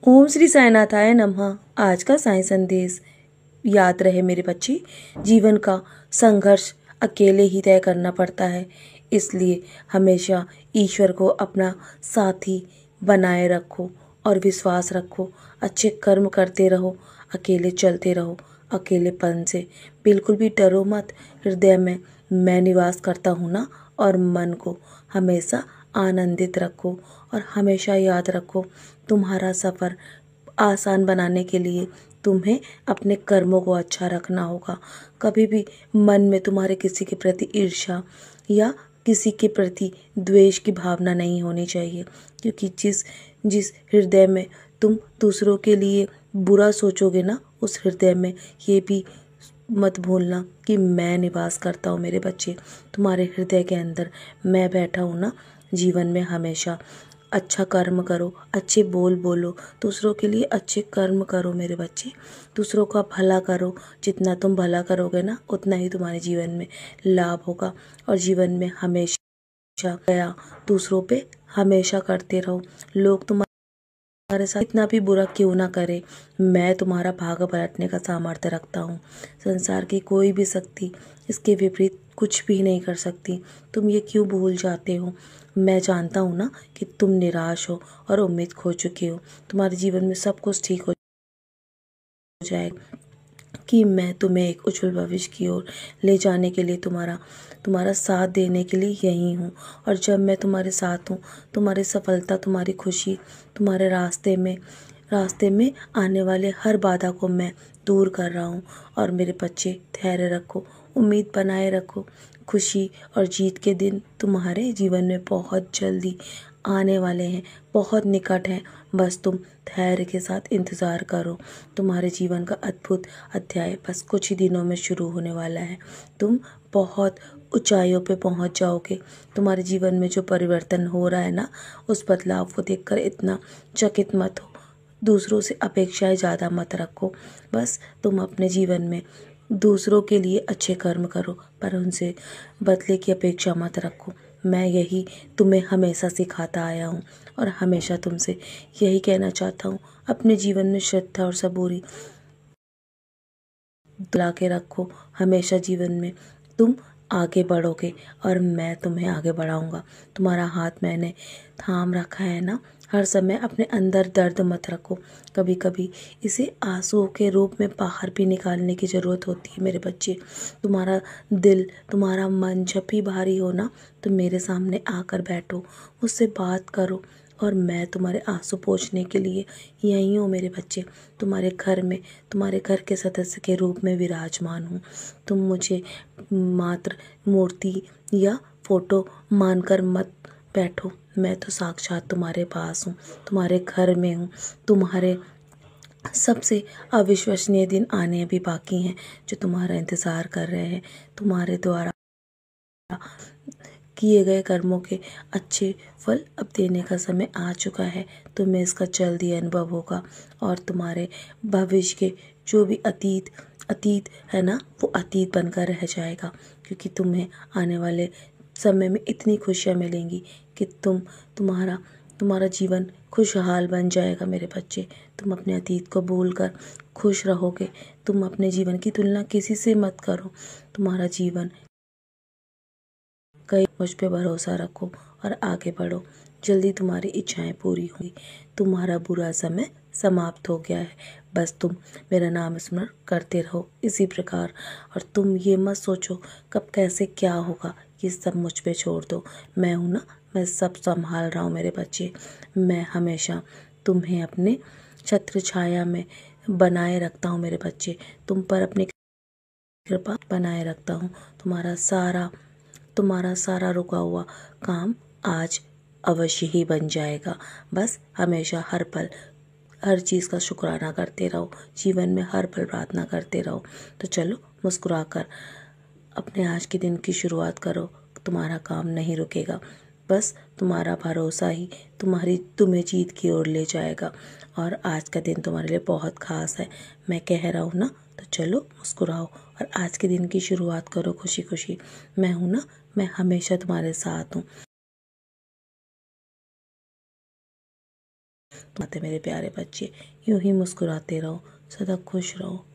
ओम श्री साईनाथाय नमः। आज का साई संदेश याद रहे मेरे बच्चे, जीवन का संघर्ष अकेले ही तय करना पड़ता है, इसलिए हमेशा ईश्वर को अपना साथी बनाए रखो और विश्वास रखो। अच्छे कर्म करते रहो, अकेले चलते रहो। अकेलेपन से बिल्कुल भी डरो मत। हृदय में मैं निवास करता हूँ ना, और मन को हमेशा आनंदित रखो और हमेशा याद रखो, तुम्हारा सफ़र आसान बनाने के लिए तुम्हें अपने कर्मों को अच्छा रखना होगा। कभी भी मन में तुम्हारे किसी के प्रति ईर्ष्या या किसी के प्रति द्वेष की भावना नहीं होनी चाहिए, क्योंकि जिस जिस हृदय में तुम दूसरों के लिए बुरा सोचोगे ना, उस हृदय में ये भी मत भूलना कि मैं निवास करता हूँ मेरे बच्चे। तुम्हारे हृदय के अंदर मैं बैठा हूँ ना। जीवन में हमेशा अच्छा कर्म करो, अच्छे बोल बोलो, दूसरों के लिए अच्छे कर्म करो मेरे बच्चे। दूसरों का भला करो। जितना तुम भला करोगे ना, उतना ही तुम्हारे जीवन में लाभ होगा। और जीवन में हमेशा दया दूसरों पे हमेशा करते रहो। लोग तुम्हारे साथ इतना भी बुरा क्यों ना करे, मैं तुम्हारा भाग पलटने का सामर्थ्य रखता हूँ। संसार की कोई भी शक्ति इसके विपरीत कुछ भी नहीं कर सकती। तुम ये क्यों भूल जाते हो? मैं जानता हूँ ना कि तुम निराश हो और उम्मीद खो चुके हो। तुम्हारे जीवन में सब कुछ ठीक हो जाएगा, कि मैं तुम्हें एक उज्जवल भविष्य की ओर ले जाने के लिए तुम्हारा साथ देने के लिए यही हूँ। और जब मैं तुम्हारे साथ हूँ, तुम्हारी सफलता, तुम्हारी खुशी, तुम्हारे रास्ते में आने वाले हर बाधा को मैं दूर कर रहा हूँ। और मेरे बच्चे, धैर्य रखो, उम्मीद बनाए रखो। खुशी और जीत के दिन तुम्हारे जीवन में बहुत जल्दी आने वाले हैं, बहुत निकट हैं। बस तुम धैर्य के साथ इंतज़ार करो। तुम्हारे जीवन का अद्भुत अध्याय बस कुछ ही दिनों में शुरू होने वाला है। तुम बहुत ऊंचाइयों पे पहुंच जाओगे। तुम्हारे जीवन में जो परिवर्तन हो रहा है ना, उस बदलाव को देखकर इतना चकित मत हो। दूसरों से अपेक्षाएं ज़्यादा मत रखो। बस तुम अपने जीवन में दूसरों के लिए अच्छे कर्म करो, पर उनसे बदले की अपेक्षा मत रखो। मैं यही तुम्हें हमेशा सिखाता आया हूँ और हमेशा तुमसे यही कहना चाहता हूँ। अपने जीवन में श्रद्धा और सबूरी ला के रखो। हमेशा जीवन में तुम आगे बढ़ोगे और मैं तुम्हें आगे बढ़ाऊंगा। तुम्हारा हाथ मैंने थाम रखा है ना। हर समय अपने अंदर दर्द मत रखो। कभी कभी इसे आंसुओं के रूप में बाहर भी निकालने की ज़रूरत होती है मेरे बच्चे। तुम्हारा दिल, तुम्हारा मन जब भी भारी हो ना, तो मेरे सामने आकर बैठो, मुझसे बात करो, और मैं तुम्हारे आंसू पोंछने के लिए यहीं हूँ मेरे बच्चे। तुम्हारे घर में तुम्हारे घर के सदस्य के रूप में विराजमान हूँ। तुम मुझे मात्र मूर्ति या फोटो मानकर मत बैठो। मैं तो साक्षात तुम्हारे पास हूँ, तुम्हारे घर में हूँ। तुम्हारे सबसे अविश्वसनीय दिन आने अभी बाकी हैं, जो तुम्हारा इंतज़ार कर रहे हैं। तुम्हारे द्वारा किए गए कर्मों के अच्छे फल अब देने का समय आ चुका है। तुम्हें इसका जल्दी अनुभव होगा और तुम्हारे भविष्य के जो भी अतीत है ना, वो अतीत बनकर रह जाएगा, क्योंकि तुम्हें आने वाले समय में इतनी खुशियाँ मिलेंगी कि तुम्हारा जीवन खुशहाल बन जाएगा मेरे बच्चे। तुम अपने अतीत को भूलकर खुश रहोगे। तुम अपने जीवन की तुलना किसी से मत करो। तुम्हारा जीवन कहीं मुझ पे भरोसा रखो और आगे बढ़ो। जल्दी तुम्हारी इच्छाएं पूरी होंगी। तुम्हारा बुरा समय समाप्त हो गया है। बस तुम मेरा नाम स्मरण करते रहो इसी प्रकार। और तुम ये मत सोचो कब कैसे क्या होगा, ये सब मुझ पे छोड़ दो। मैं हूँ ना, मैं सब संभाल रहा हूँ मेरे बच्चे। मैं हमेशा तुम्हें अपने छत्र छाया में बनाए रखता हूँ मेरे बच्चे। तुम पर अपनी कृपा बनाए रखता हूँ। तुम्हारा सारा रुका हुआ काम आज अवश्य ही बन जाएगा। बस हमेशा हर पल हर चीज़ का शुक्राना करते रहो। जीवन में हर पल प्रार्थना करते रहो। तो चलो, मुस्कुराकर अपने आज के दिन की शुरुआत करो। तुम्हारा काम नहीं रुकेगा। बस तुम्हारा भरोसा ही तुम्हें जीत की ओर ले जाएगा। और आज का दिन तुम्हारे लिए बहुत खास है, मैं कह रहा हूँ ना। तो चलो, मुस्कुराओ और आज के दिन की शुरुआत करो खुशी खुशी। मैं हूँ ना, मैं हमेशा तुम्हारे साथ हूँ। तुम्हारे मेरे प्यारे बच्चे यूं ही मुस्कुराते रहो, सदा खुश रहो।